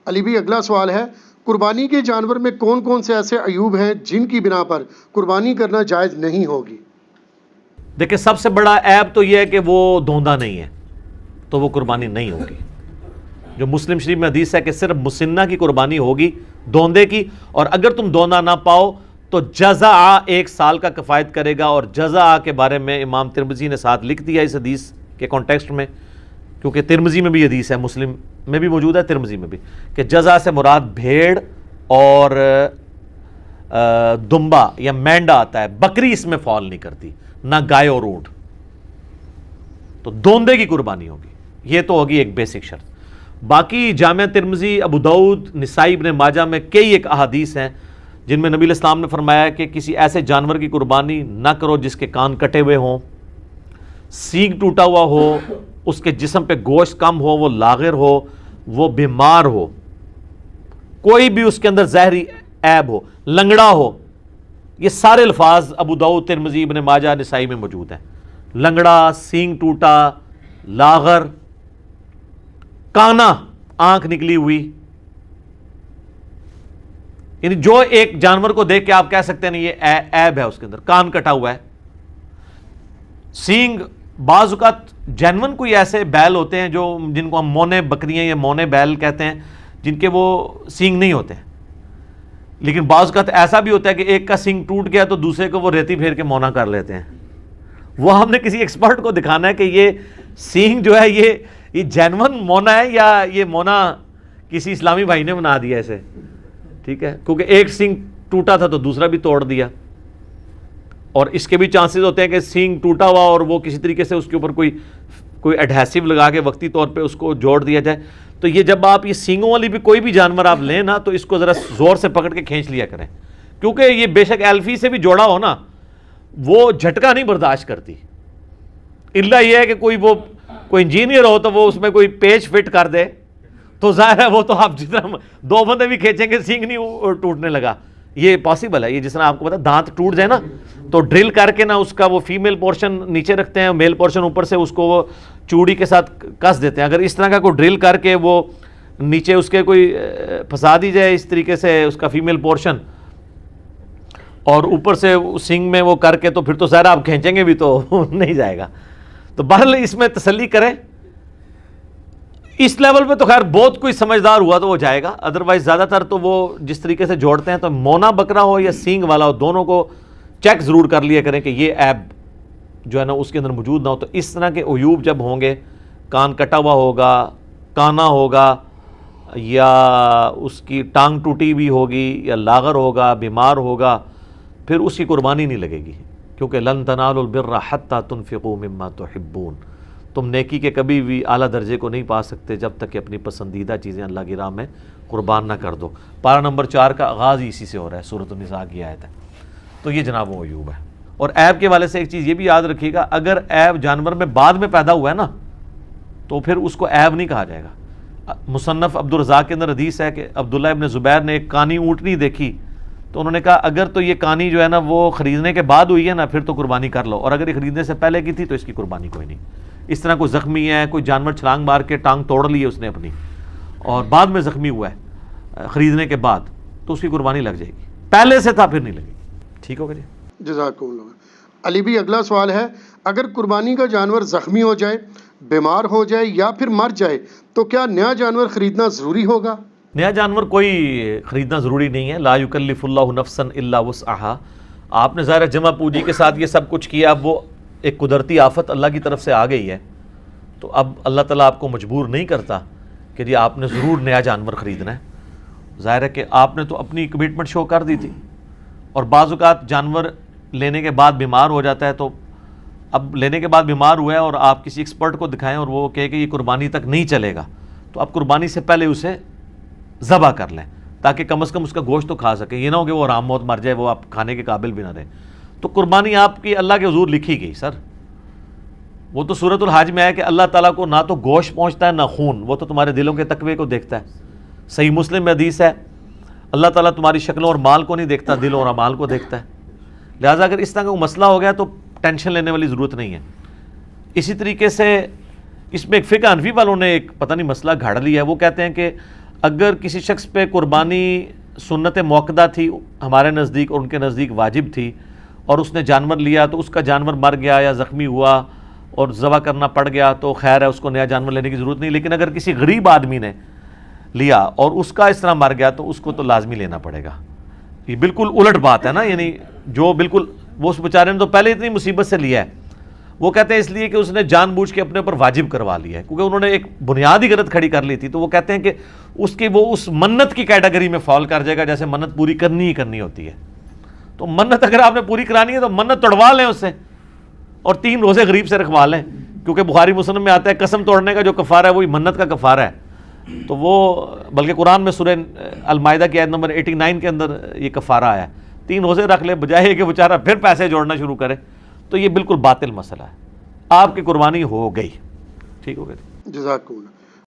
علی بھی اگلا سوال ہے، قربانی کے جانور میں کون کون سے ایسے عیوب ہیں جن کی بنا پر قربانی کرنا جائز نہیں ہوگی؟ دیکھیں، سب سے بڑا عیب تو یہ ہے کہ وہ دھوندا نہیں ہے، تو وہ قربانی نہیں ہوگی۔ جو مسلم شریف میں حدیث ہے کہ صرف مسنہ کی قربانی ہوگی، دوندے کی، اور اگر تم دوندا نہ پاؤ تو جزع 1 سال کا کفایت کرے گا۔ اور جزع کے بارے میں امام ترمذی نے ساتھ لکھ دیا اس حدیث کے کانٹیکسٹ میں، کیونکہ ترمذی میں بھی حدیث ہے، مسلم میں بھی موجود ہے، ترمذی میں بھی، کہ جزع سے مراد بھیڑ اور دمبا یا مینڈا آتا ہے، بکری اس میں فال نہیں کرتی، نہ گائے اور اونٹ، تو دوندے کی قربانی ہوگی۔ یہ تو ہوگی ایک بیسک شرط۔ باقی جامع ترمذی، ابو داؤد، نسائی، ابن ماجہ میں کئی ایک احادیث ہیں جن میں نبی علیہ السلام نے فرمایا کہ کسی ایسے جانور کی قربانی نہ کرو جس کے کان کٹے ہوئے ہوں، سینگ ٹوٹا ہوا ہو، اس کے جسم پہ گوشت کم ہو، وہ لاغر ہو، وہ بیمار ہو، کوئی بھی اس کے اندر زہری عیب ہو، لنگڑا ہو۔ یہ سارے الفاظ ابو داؤد، ترمذی، ابن ماجہ، نسائی میں موجود ہیں۔ لنگڑا، سینگ ٹوٹا، لاغر، کانا، آنکھ نکلی ہوئی، یعنی جو ایک جانور کو دیکھ کے آپ کہہ سکتے ہیں یہ عیب ہے اس کے اندر، کان کٹا ہوا ہے۔ سینگ، بعض اوقات جینون کوئی ایسے بیل ہوتے ہیں جو جن کو ہم مونے بکریاں یا مونے بیل کہتے ہیں، جن کے وہ سینگ نہیں ہوتے ہیں، لیکن بعض اوقات ایسا بھی ہوتا ہے کہ ایک کا سینگ ٹوٹ گیا تو دوسرے کو وہ ریتی پھیر کے مونا کر لیتے ہیں۔ وہ ہم نے کسی ایکسپرٹ کو دکھانا ہے کہ یہ سینگ جو ہے یہ جینون مونا ہے یا یہ مونا کسی اسلامی بھائی نے بنا دیا اسے، ٹھیک ہے، کیونکہ ایک سینگ ٹوٹا تھا تو دوسرا بھی توڑ دیا، اور اس کے بھی چانسز ہوتے ہیں کہ سینگ ٹوٹا ہوا اور وہ کسی طریقے سے اس کے اوپر کوئی ایڈہیسو لگا کے وقتی طور پہ اس کو جوڑ دیا جائے۔ تو یہ جب آپ یہ سینگوں والی بھی کوئی بھی جانور آپ لیں نا تو اس کو ذرا زور سے پکڑ کے کھینچ لیا کریں، کیونکہ یہ بے شک ایلفی سے بھی جوڑا ہو نا، وہ جھٹکا نہیں برداشت کرتی، الا یہ ہے کہ کوئی انجینئر ہو تو وہ اس میں کوئی پیچ فٹ کر دے تو ظاہر ہے وہ تو آپ جتنا 2 بندے بھی کھینچیں گے سینگ نہیں ٹوٹنے لگا، یہ پاسبل ہے۔ یہ جس طرح آپ کو پتا دانت ٹوٹ جائے نا تو ڈرل کر کے نا اس کا وہ فیمیل پورشن نیچے رکھتے ہیں، میل پورشن اوپر سے، اس کو وہ چوڑی کے ساتھ کس دیتے ہیں۔ اگر اس طرح کا کوئی ڈرل کر کے وہ نیچے اس کے کوئی پھنسا دی جائے اس طریقے سے اس کا فیمیل پورشن، اور اوپر سے سینگ میں وہ کر کے، تو پھر تو ظاہر آپ کھینچیں گے بھی تو نہیں جائے گا۔ تو بہرحال اس میں تسلی کریں، اس لیول پہ تو خیر بہت کوئی سمجھدار ہوا تو وہ جائے گا، ادروائز زیادہ تر تو وہ جس طریقے سے جوڑتے ہیں، تو مونا بکرا ہو یا سینگ والا ہو، دونوں کو چیک ضرور کر لیا کریں کہ یہ عیب جو ہے نا اس کے اندر موجود نہ ہو۔ تو اس طرح کے عیوب جب ہوں گے، کان کٹا ہوا ہوگا، کانا ہوگا، یا اس کی ٹانگ ٹوٹی بھی ہوگی، یا لاغر ہوگا، بیمار ہوگا، پھر اس کی قربانی نہیں لگے گی، کیونکہ لن تنالوا البر حتی تنفقوا مما تحبون، تم نیکی کے کبھی بھی اعلیٰ درجے کو نہیں پا سکتے جب تک کہ اپنی پسندیدہ چیزیں اللہ کی راہ میں قربان نہ کر دو۔ پارہ نمبر 4 کا آغاز ہی اسی سے ہو رہا ہے، سورۃ النساء کی آیت ہے۔ تو یہ جناب وہ عیوب ہے۔ اور عیب کے والے سے ایک چیز یہ بھی یاد رکھیے گا، اگر عیب جانور میں بعد میں پیدا ہوا ہے نا تو پھر اس کو عیب نہیں کہا جائے گا۔ مصنف عبدالرزاق کے اندر حدیث ہے کہ عبداللہ ابن زبیر نے ایک کانی اونٹنی دیکھی تو انہوں نے کہا اگر تو یہ کانی جو ہے نا وہ خریدنے کے بعد ہوئی ہے نا پھر تو قربانی کر لو، اور اگر یہ خریدنے سے پہلے کی تھی تو اس کی قربانی کوئی نہیں۔ اس طرح کوئی زخمی ہے، کوئی جانور چھلانگ مار کے ٹانگ توڑ لی ہے اس نے اپنی اور بعد میں زخمی ہوا ہے خریدنے کے بعد، تو اس کی قربانی لگ جائے گی، پہلے سے تھا پھر نہیں لگے گی۔ ٹھیک ہوگا جی، جزاکم اللہ۔ علی بھی اگلا سوال ہے، اگر قربانی کا جانور زخمی ہو جائے، بیمار ہو جائے یا پھر مر جائے تو کیا نیا جانور خریدنا ضروری ہوگا؟ نیا جانور کوئی خریدنا ضروری نہیں ہے، لا یکلف اللہ نفسا الا وسعہا۔ آپ نے ظاہر جمع پوجی کے ساتھ یہ سب کچھ کیا، اب وہ ایک قدرتی آفت اللہ کی طرف سے آ گئی ہے، تو اب اللہ تعالیٰ آپ کو مجبور نہیں کرتا کہ جی آپ نے ضرور نیا جانور خریدنا ہے۔ ظاہر ہے کہ آپ نے تو اپنی کمٹمنٹ شو کر دی تھی، اور بعض اوقات جانور لینے کے بعد بیمار ہو جاتا ہے، تو اب لینے کے بعد بیمار ہوا ہے اور آپ کسی ایکسپرٹ کو دکھائیں اور وہ کہے کہ یہ قربانی تک نہیں چلے گا، تو آپ قربانی سے پہلے اسے ذبح کر لیں تاکہ کم از کم اس کا گوشت تو کھا سکیں، یہ نہ ہو کہ وہ آرام موت مر جائے، وہ آپ کھانے کے قابل بھی نہ رہے۔ تو قربانی آپ کی اللہ کے حضور لکھی گئی سر، وہ تو سورۃ الحج میں ہے کہ اللہ تعالیٰ کو نہ تو گوشت پہنچتا ہے نہ خون، وہ تو تمہارے دلوں کے تقوی کو دیکھتا ہے۔ صحیح مسلم میں حدیث ہے اللہ تعالیٰ تمہاری شکلوں اور مال کو نہیں دیکھتا، دلوں اور اعمال کو دیکھتا ہے۔ لہٰذا اگر اس طرح کا مسئلہ ہو گیا تو ٹینشن لینے والی ضرورت نہیں ہے۔ اسی طریقے سے اس میں ایک فقہ حنفی والوں نے ایک پتہ نہیں مسئلہ گھڑ لیا ہے، وہ کہتے ہیں کہ اگر کسی شخص پہ قربانی سنت موقدہ تھی ہمارے نزدیک اور ان کے نزدیک واجب تھی، اور اس نے جانور لیا تو اس کا جانور مر گیا یا زخمی ہوا اور ذبح کرنا پڑ گیا تو خیر ہے، اس کو نیا جانور لینے کی ضرورت نہیں. لیکن اگر کسی غریب آدمی نے لیا اور اس کا اس طرح مر گیا تو اس کو تو لازمی لینا پڑے گا. یہ بالکل الٹ بات ہے نا، یعنی جو بالکل وہ اس بیچارے نے تو پہلے اتنی مصیبت سے لیا ہے، وہ کہتے ہیں اس لیے کہ اس نے جان بوجھ کے اپنے اوپر واجب کروا لیا ہے، کیونکہ انہوں نے ایک بنیادی غلط کھڑی کر لی تھی. تو وہ کہتے ہیں کہ اس کی وہ اس منت کی کیٹیگری میں فال کر جائے گا جیسے منت پوری کرنی ہی کرنی ہوتی ہے. تو منت اگر آپ نے پوری کرانی ہے تو منت توڑوا لیں اس سے اور 3 روزے غریب سے رکھوا لیں، کیونکہ بخاری مسلم میں آتا ہے قسم توڑنے کا جو کفارہ ہے وہی منت کا کفارہ ہے. تو وہ بلکہ قرآن میں سورہ المائدہ کی آیت نمبر 89 کے اندر یہ کفارہ آیا ہے. 3 روزے رکھ لے بجائے کہ بیچارہ پھر پیسے جوڑنا شروع کرے. تو یہ بالکل باطل مسئلہ ہے. آپ کی قربانی ہو گئی، ٹھیک ہو گئی. جزاک اللہ.